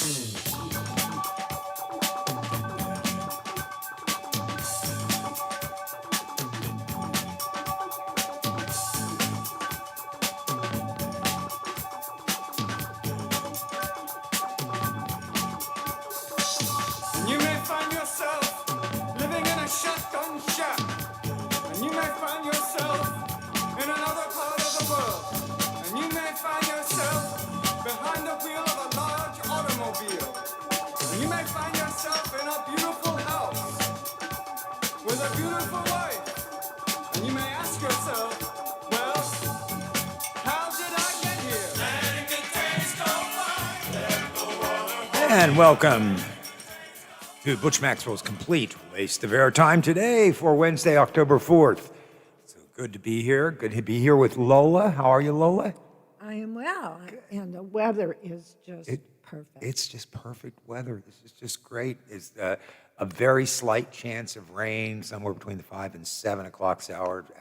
You may find yourself living in a shotgun shack, and you may find yourself in another part of the world, and you may find yourself behind the wheel of a large automobile, and you may find yourself in a beautiful house with a beautiful wife, and you may ask yourself, well, how did I get here? Make it taste of life. And welcome to Butch Maxwell's Complete Waste of Airtime today for Wednesday, October 4th. So good to be here. Good to be here with Lola. How are you, Lola? I am well, and the weather is just perfect. It's just perfect weather. This is just great. It's a very slight chance of rain, somewhere between the 5 and 7 o'clock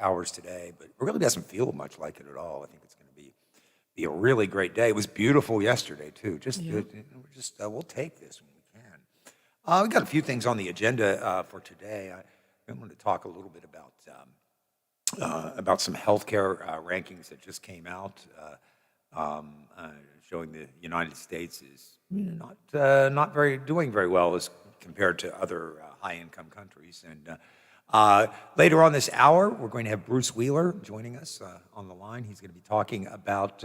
hours today, but it really doesn't feel much like it at all. I think it's going to be a really great day. It was beautiful yesterday, too. We'll take this when we can. We've got a few things on the agenda for today. I want to talk a little bit about some healthcare rankings that just came out, showing the United States is not doing very well as compared to other high-income countries. And later on this hour, we're going to have Bruce Wheeler joining us on the line. He's going to be talking about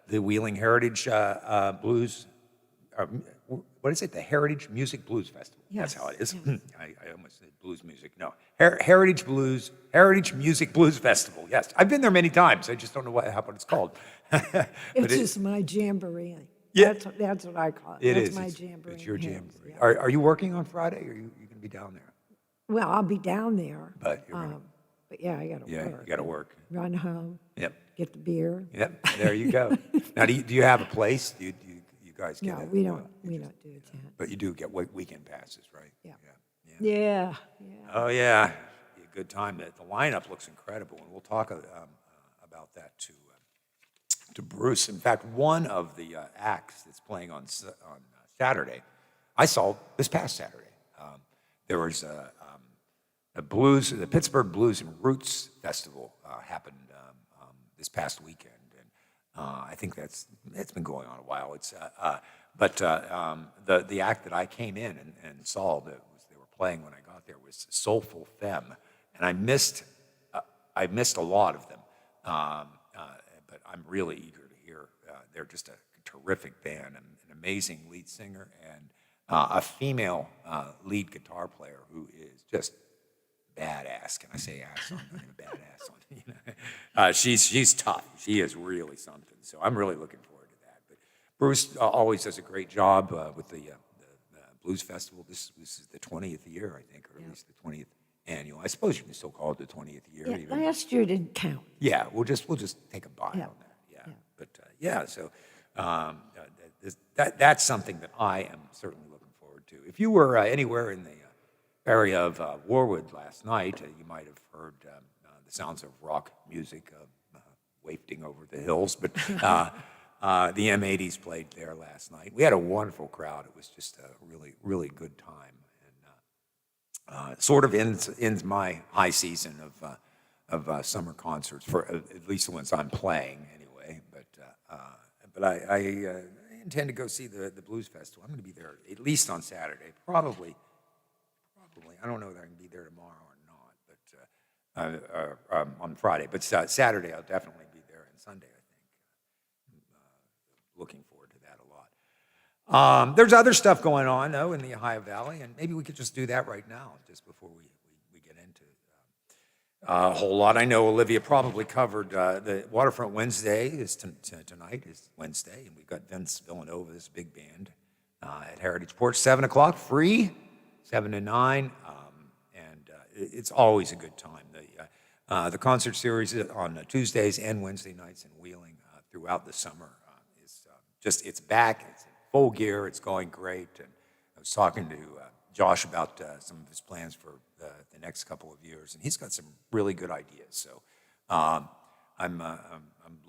the Wheeling Heritage Blues. What is it? The Heritage Music Blues Festival. Yes, That's how it is. yes. I almost said blues music. No, Heritage Music Blues Festival. Yes, I've been there many times. I just don't know what it's called. It's just my jamboree. Yeah. That's what I call it. It That's is. my It's jamboree. It's your in jamboree. Hills, yeah. Are you working on Friday, or are you going to be down there? Well, I'll be down there. But you're gonna- But yeah, I got to Yeah, work. you got to work. Run home, Yep. get the beer. Yep. There you go. Now, do you have a place? Do you guys get No, it? we don't do a tent. But you do get weekend passes, right? Yeah. Yeah. Yeah. Oh, yeah. Be a good time. The lineup looks incredible, and we'll talk about that to Bruce. In fact, one of the acts that's playing on Saturday, I saw this past Saturday. There was the Pittsburgh Blues and Roots Festival happened this past weekend, and I think it's been going on a while. But the act that I came in and saw that they were playing when I got there was Soulful Femme, and I missed a lot of them, but I'm really eager to hear. They're just a terrific band, an amazing lead singer, and a female lead guitar player who is just badass. Can I say ass on a badass on? You know? She's tough. She is really something. So I'm really looking forward to that. But Bruce always does a great job with the Blues Festival. This is the 20th year, I think, or at least the 20th annual. I suppose you can still call it the 20th year. Yeah, Even. last year didn't count. Yeah, we'll just take a bite Yeah. on that. Yeah. But so that's something that I am certainly looking forward to. If you were anywhere in the area of Warwood last night, you might have heard the sounds of rock music wafting over the hills. But the M80s played there last night. We had a wonderful crowd. It was just a really, really good time. And sort of ends my high season of summer concerts, for at least the ones I'm playing anyway. But I intend to go see the Blues Festival. I'm going to be there at least on Saturday, probably. I don't know whether I can be there tomorrow or not, but on Friday. But Saturday I'll definitely be there, and Sunday I think. Looking forward to that a lot. There's other stuff going on though in the Ohio Valley, and maybe we could just do that right now, just before we get into a whole lot. I know Olivia probably covered the Waterfront Wednesday is tonight is Wednesday, and we've got Vince Villanova, this big band, at Heritage Porch, 7 o'clock, free. 7 to 9, and it's always a good time. The concert series on Tuesdays and Wednesday nights in Wheeling throughout the summer is it's back. It's in full gear. It's going great. And I was talking to Josh about some of his plans for the next couple of years, and he's got some really good ideas. So I'm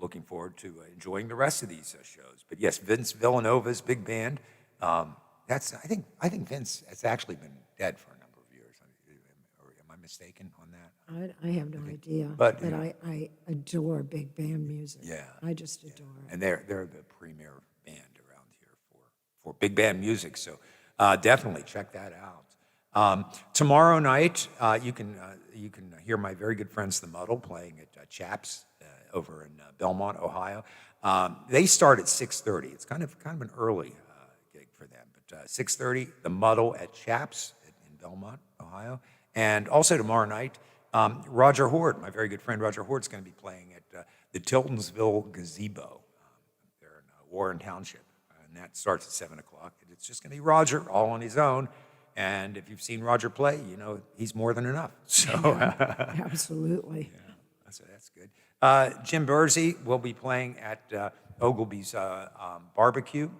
looking forward to enjoying the rest of these shows. But yes, Vince Villanova's big band. I think Vince has actually been dead for a number of years. Or am I mistaken on that? I have no idea, But, but I adore big band music. Yeah, I just adore it. And they're the premier band around here for big band music. So definitely check that out. Tomorrow night you can hear my very good friends the Muddle playing at Chaps over in Belmont, Ohio. They start at 6:30. It's kind of an early gig for them, but 6:30 the Muddle at Chaps in Belmont, Ohio, and also tomorrow night. Roger Horde, my very good friend Roger Horde, is going to be playing at the Tiltonsville Gazebo. They're in Warren Township, and that starts at 7 o'clock. And it's just going to be Roger, all on his own. And if you've seen Roger play, you know he's more than enough. So, Absolutely. yeah, so that's good. Jim Bursey will be playing at Ogilvy's Barbecue,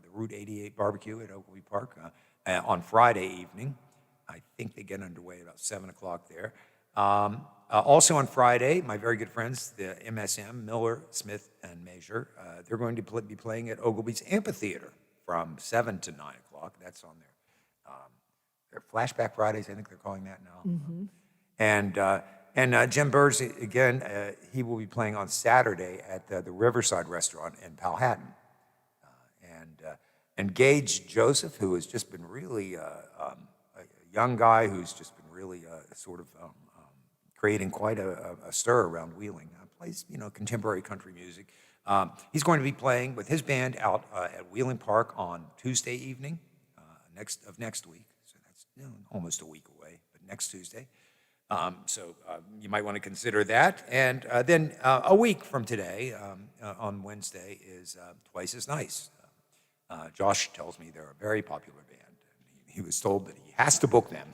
the Route 88 Barbecue at Ogilvy Park on Friday evening. I think they get underway about 7 o'clock there. Also on Friday, my very good friends, the MSM, Miller, Smith, and Major, they're going to be playing at Ogilvy's Amphitheater from 7 to 9 o'clock. That's on their Flashback Fridays, I think they're calling that now. And Jim Bursey, again, he will be playing on Saturday at the Riverside Restaurant in Powhatan. And Gage Joseph, who has just been really a young guy who's just been really sort of creating quite a stir around Wheeling. Plays, contemporary country music. He's going to be playing with his band out at Wheeling Park on Tuesday evening next week. So that's almost a week away, but next Tuesday. So you might want to consider that. And then a week from today, on Wednesday, is Twice as Nice. Josh tells me they're a very popular band. He was told that he has to book them.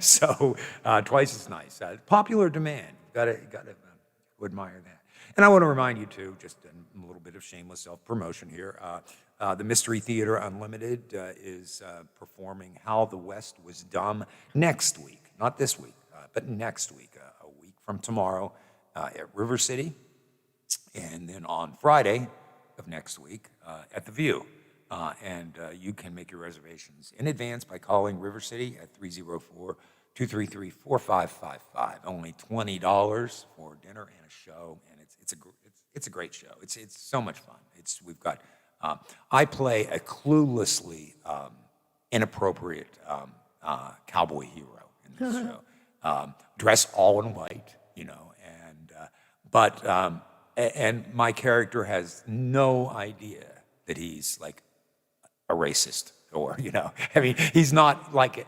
So Twice as Nice. Popular demand. Got to admire that. And I want to remind you, too, just a little bit of shameless self-promotion here. The Mystery Theater Unlimited is performing How the West Was Dumb next week. Not this week, but next week, a week from tomorrow at River City. And then on Friday of next week at The View. And you can make your reservations in advance by calling River City at 304-233-4555. Only $20 for dinner and a show, and it's a great show. It's so much fun. We've got I play a cluelessly inappropriate cowboy hero in this show, dressed all in white, and my character has no idea that he's like a racist, or I mean, he's not like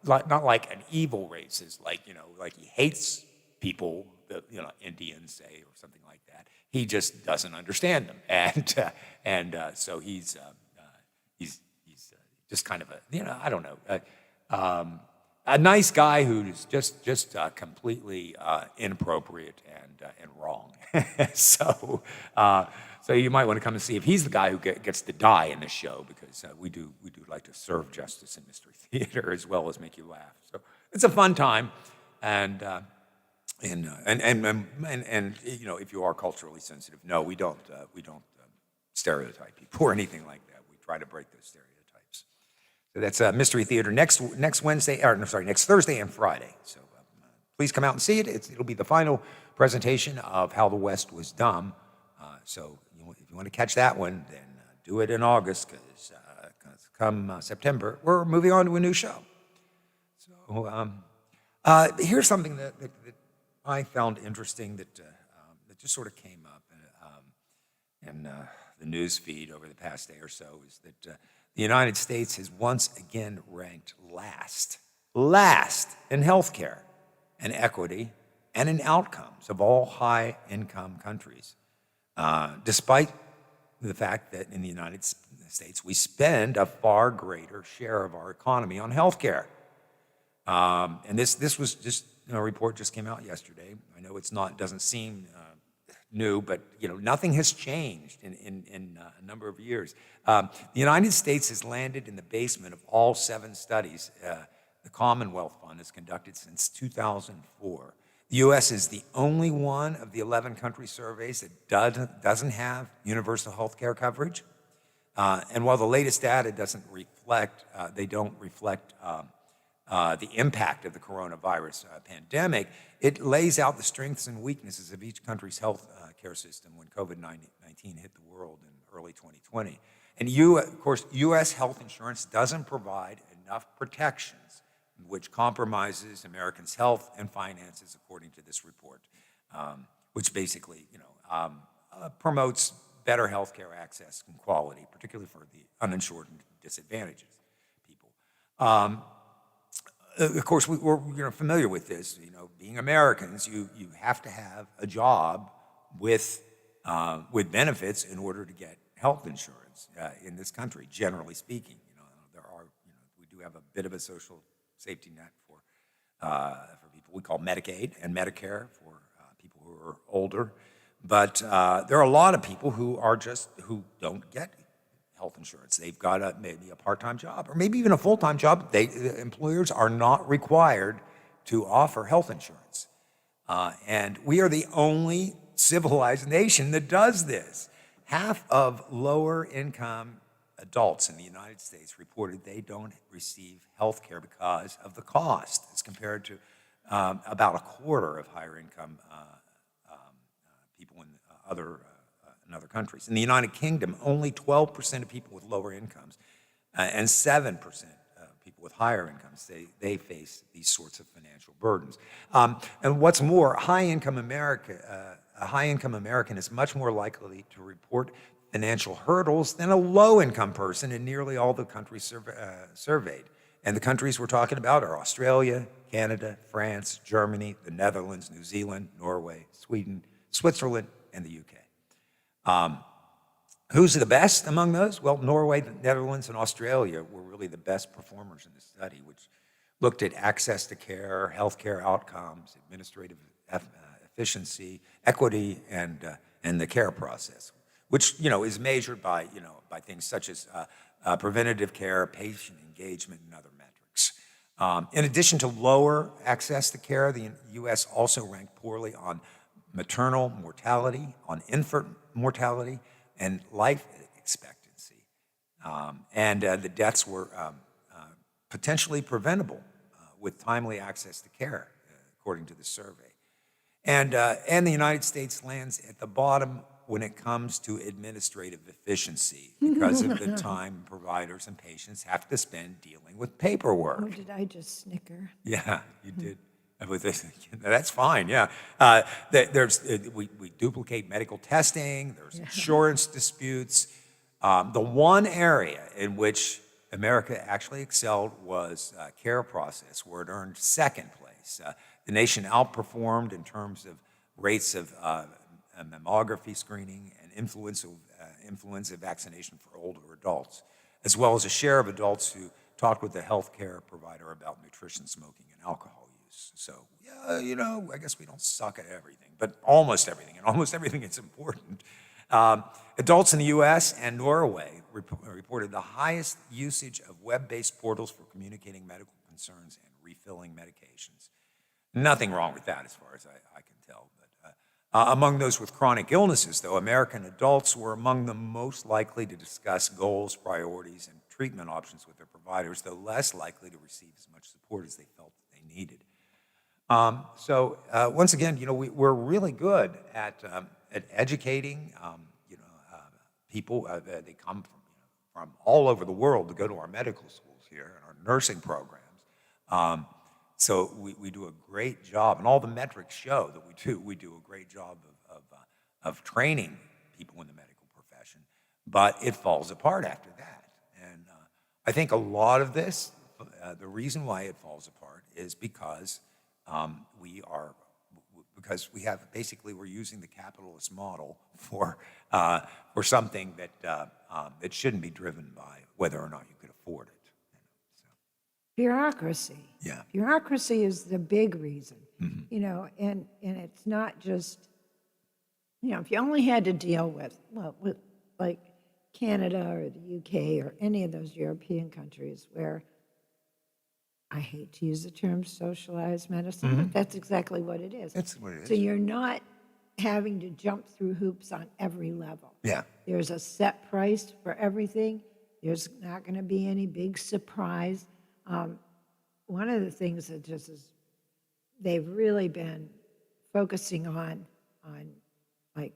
an evil racist, like he hates people that Indians say or something like that. He just doesn't understand them, and so he's just kind of I don't know, a nice guy who's just completely inappropriate and wrong. So you might want to come and see if he's the guy who gets to die in this show, because we do like to serve justice in Mystery Theater as well as make you laugh. So it's a fun time, and if you are culturally sensitive, no, we don't stereotype people or anything like that. We try to break those stereotypes. So that's Mystery Theater next Thursday and Friday. So please come out and see it. It'll be the final presentation of How the West Was Dumb. So if you want to catch that one, then do it in August, because come September, we're moving on to a new show. So here's something that I found interesting that just sort of came up in the news feed over the past day or so, is that the United States has once again ranked last in healthcare and equity and in outcomes of all high-income countries. Despite the fact that in the United States we spend a far greater share of our economy on healthcare. And this was just a report just came out yesterday. I know doesn't seem new, but nothing has changed in a number of years. The United States has landed in the basement of all 7 studies the Commonwealth Fund has conducted since 2004. The U.S. is the only one of the 11 country surveys that doesn't have universal health care coverage. And while the latest data they don't reflect the impact of the coronavirus pandemic, it lays out the strengths and weaknesses of each country's health care system when COVID-19 hit the world in early 2020. And of course, U.S. health insurance doesn't provide enough protections, which compromises Americans' health and finances, according to this report, which basically, promotes better health care access and quality, particularly for the uninsured and disadvantaged people. Of course, we're familiar with this. Being Americans, you have to have a job with benefits in order to get health insurance in this country. Generally speaking, we do have a bit of a social safety net for people we call Medicaid and Medicare for people who are older. But there are a lot of people who don't get health insurance. They've got maybe a part-time job or maybe even a full-time job. Employers are not required to offer health insurance. And we are the only civilized nation that does this. Half of lower-income adults in the United States reported they don't receive health care because of the cost, as compared to about a quarter of higher-income people in other countries. In the United Kingdom, only 12% of people with lower incomes and 7% of people with higher incomes, they face these sorts of financial burdens. And what's more, a high-income American is much more likely to report financial hurdles than a low-income person in nearly all the countries surveyed. And the countries we're talking about are Australia, Canada, France, Germany, the Netherlands, New Zealand, Norway, Sweden, Switzerland, and the UK. Who's the best among those? Well, Norway, the Netherlands, and Australia were really the best performers in the study, which looked at access to care, healthcare outcomes, administrative efficiency, equity, and the care process, which is measured by things such as preventative care, patient engagement, and other metrics. In addition to lower access to care, the U.S. also ranked poorly on maternal mortality, on infant mortality, and life expectancy. And the deaths were potentially preventable with timely access to care, according to the survey. And the United States lands at the bottom when it comes to administrative efficiency because of the time providers and patients have to spend dealing with paperwork. Oh, did I just snicker? Yeah, you did. That's fine, yeah. We duplicate medical testing, there's insurance disputes. The one area in which America actually excelled was care process, where it earned second place. The nation outperformed in terms of rates of mammography screening and influenza vaccination for older adults, as well as a share of adults who talked with a health care provider about nutrition, smoking, and alcohol use. So, yeah, I guess we don't suck at everything, but almost everything, and almost everything is important. Adults in the U.S. and Norway reported the highest usage of web-based portals for communicating medical concerns and refilling medications. Nothing wrong with that as far as I can tell. But among those with chronic illnesses, though, American adults were among the most likely to discuss goals, priorities, and treatment options with their providers, though less likely to receive as much support as they felt that they needed. So once again, we're really good at educating people. They come from all over the world to go to our medical schools here and our nursing programs. So we do a great job, and all the metrics show that we do a great job of training people in the medical profession, but it falls apart after that. And I think a lot of this, the reason why it falls apart is because we're using the capitalist model for something that shouldn't be driven by whether or not you could afford it. Bureaucracy. Yeah. Bureaucracy is the big reason, and it's not just, if you only had to deal with like Canada or the UK or any of those European countries where, I hate to use the term socialized medicine, but that's exactly what it is. That's what it is. So you're not having to jump through hoops on every level. Yeah. There's a set price for everything. There's not going to be any big surprise. One of the things that just is, they've really been focusing on like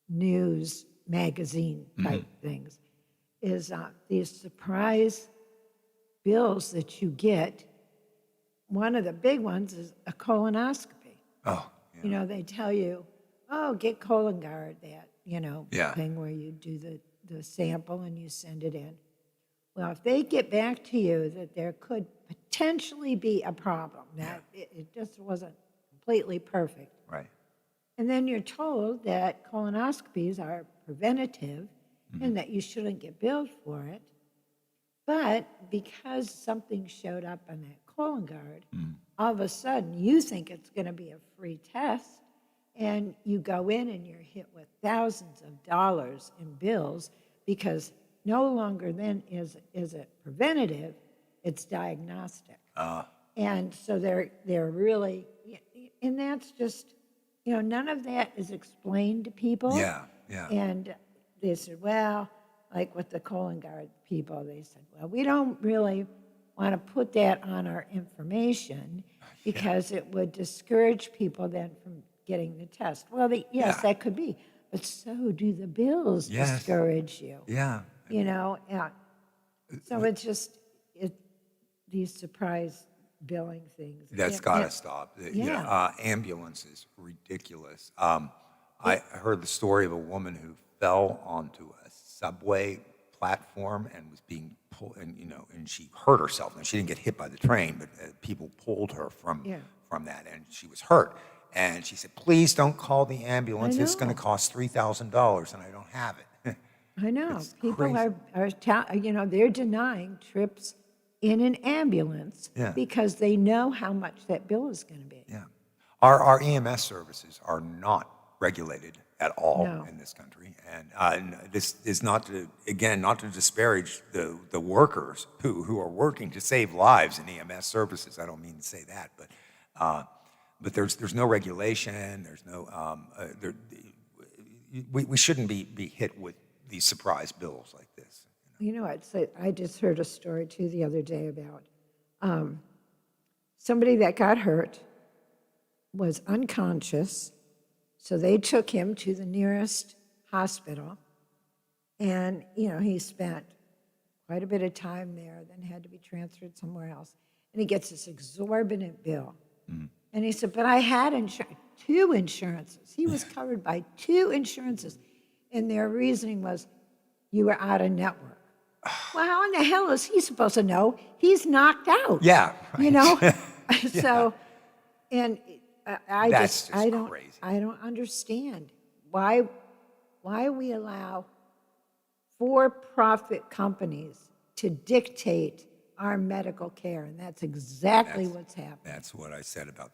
news magazine type things, is these surprise bills that you get. One of the big ones is a colonoscopy. Oh, yeah. You know, they tell you, oh, get Cologuard, that, Yeah. thing where you do the sample and you send it in. Well, if they get back to you that there could potentially be a problem, that it just wasn't completely perfect, Right. and then you're told that colonoscopies are preventative and that you shouldn't get billed for it, but because something showed up on that Cologuard, all of a sudden you think it's going to be a free test, and you go in and you're hit with thousands of dollars in bills because no longer then is it preventative, it's diagnostic. And so they're really, and that's just, none of that is explained to people. Yeah, yeah. And they said, well, like with the Cologuard people, they said, well, we don't really want to put that on our information because it would discourage people then from getting the test. Well, yes, Yeah. that could be, but so do the bills Yes. discourage you. Yeah. Yeah. So it's just these surprise billing things. That's got to stop. Ambulances, ridiculous. I heard the story of a woman who fell onto a subway platform and was being pulled, and she hurt herself. And she didn't get hit by the train, but people pulled her from that, and she was hurt. And she said, "Please don't call the ambulance. It's going to cost $3,000, and I don't have it." I know. It's People crazy. they're denying trips in an ambulance because they know how much that bill is going to be. Yeah. Our EMS services are not regulated at all in this country. And this is not to disparage the workers who are working to save lives in EMS services. I don't mean to say that, but there's no regulation. There's no, we shouldn't be hit with these surprise bills like this. I just heard a story too the other day about somebody that got hurt, was unconscious, so they took him to the nearest hospital, and he spent quite a bit of time there, then had to be transferred somewhere else, and he gets this exorbitant bill. And he said, but I had two insurances. He was covered by two insurances, and their reasoning was, you were out of network. Well, how in the hell is he supposed to know? He's knocked out. Yeah. Right. So, and I don't crazy. I don't understand why we allow for-profit companies to dictate our medical care, and that's exactly what's happening. That's what I said about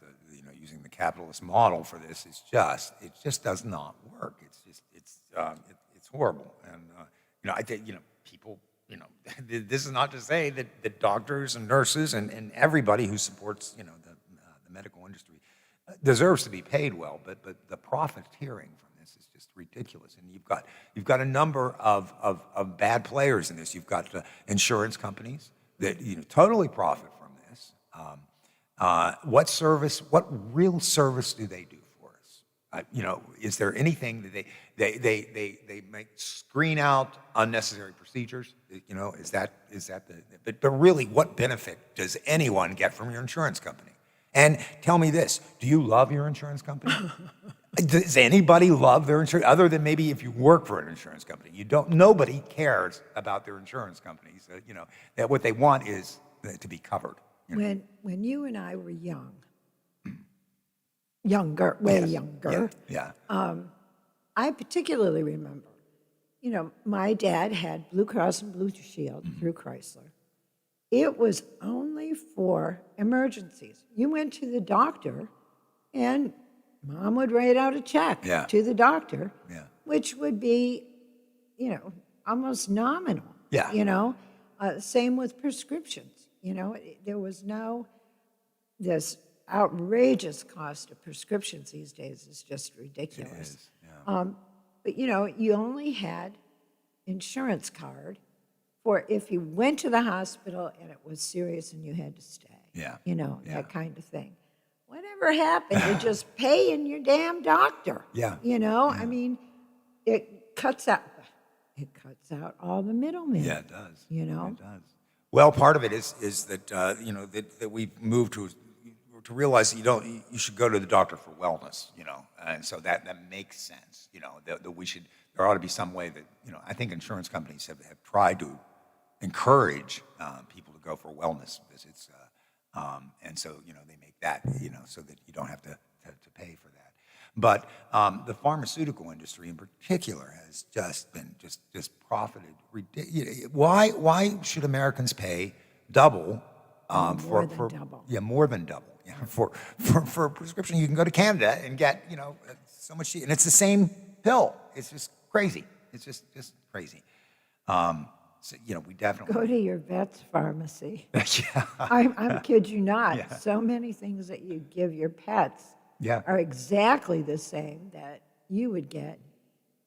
using the capitalist model for this. It just does not work. It's horrible. And I think people. This is not to say that doctors and nurses and everybody who supports the medical industry deserves to be paid well, but the profiteering from this is just ridiculous. And you've got a number of bad players in this. You've got the insurance companies that totally profit from this. What real service do they do for us? Is there anything that they make screen out unnecessary procedures? Is that but really, what benefit does anyone get from your insurance company? And tell me this: do you love your insurance company? Does anybody love their insurance other than maybe if you work for an insurance company? You don't. Nobody cares about their insurance companies. That what they want is to be covered. When you and I were younger, way younger. Yeah. I particularly remember, my dad had Blue Cross and Blue Shield through Chrysler. It was only for emergencies. You went to the doctor, and Mom would write out a check to the doctor, which would be, almost nominal. Same with prescriptions. There was no this outrageous cost of prescriptions these days is just ridiculous. It is, yeah. But you only had insurance card for if you went to the hospital and it was serious and you had to stay. Yeah. Yeah. Yeah. That kind of thing. Whatever happened to just paying your damn doctor? Yeah. I mean, it cuts out all the middlemen. Yeah, it does. It does. Well, part of it is that that we've moved to realize that you should go to the doctor for wellness, and so that makes sense, that we should, there ought to be some way that, I think insurance companies have tried to encourage people to go for wellness visits, and so they make that so that you don't have to pay for that. But the pharmaceutical industry in particular has just been just profited. Why should Americans pay double More than double. Yeah, more than double. Yeah, for a prescription? You can go to Canada and get so much, and it's the same pill. It's just crazy. It's just crazy. So, we definitely Go to your vet's pharmacy. yeah. I'm kid you not. Yeah. So many things that you give your pets Yeah. are exactly the same that you would get,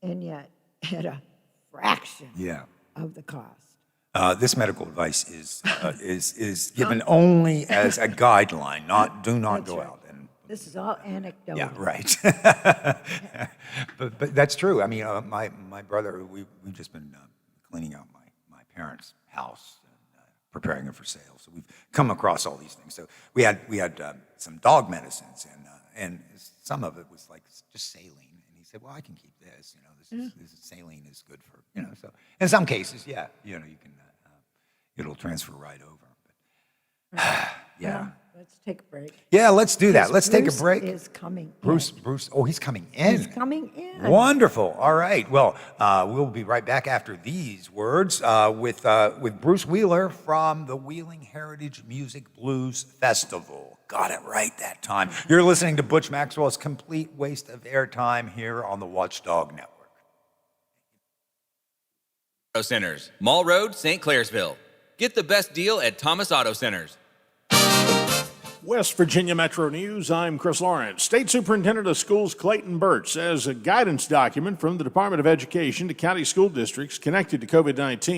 and yet at a fraction Yeah. of the cost. This medical advice is given only as a guideline. Do not That's go right. out and. This is all anecdotal. Yeah, right. but that's true. I mean, my brother, we've just been cleaning out my parents' house and preparing it for sale. So we've come across all these things. So we had some dog medicines, and some of it was like just saline. And he said, "Well, I can keep this. This saline is good for So in some cases, yeah, you can it'll transfer right over. But yeah. Well, let's take a break. Yeah, let's do that. Let's take a Bruce break. is coming Bruce, in. oh, he's coming in. He's coming in. Wonderful. All right. Well, we'll be right back after these words with Bruce Wheeler from the Wheeling Heritage Music Blues Festival. Got it right that time. You're listening to Butch Maxwell's Complete Waste of Airtime here on the Watchdog Network. Auto Centers, Mall Road, St. Clairsville. Get the best deal at Thomas Auto Centers. West Virginia Metro News, I'm Chris Lawrence. State Superintendent of Schools Clayton Birch says a guidance document from the Department of Education to county school districts connected to COVID-19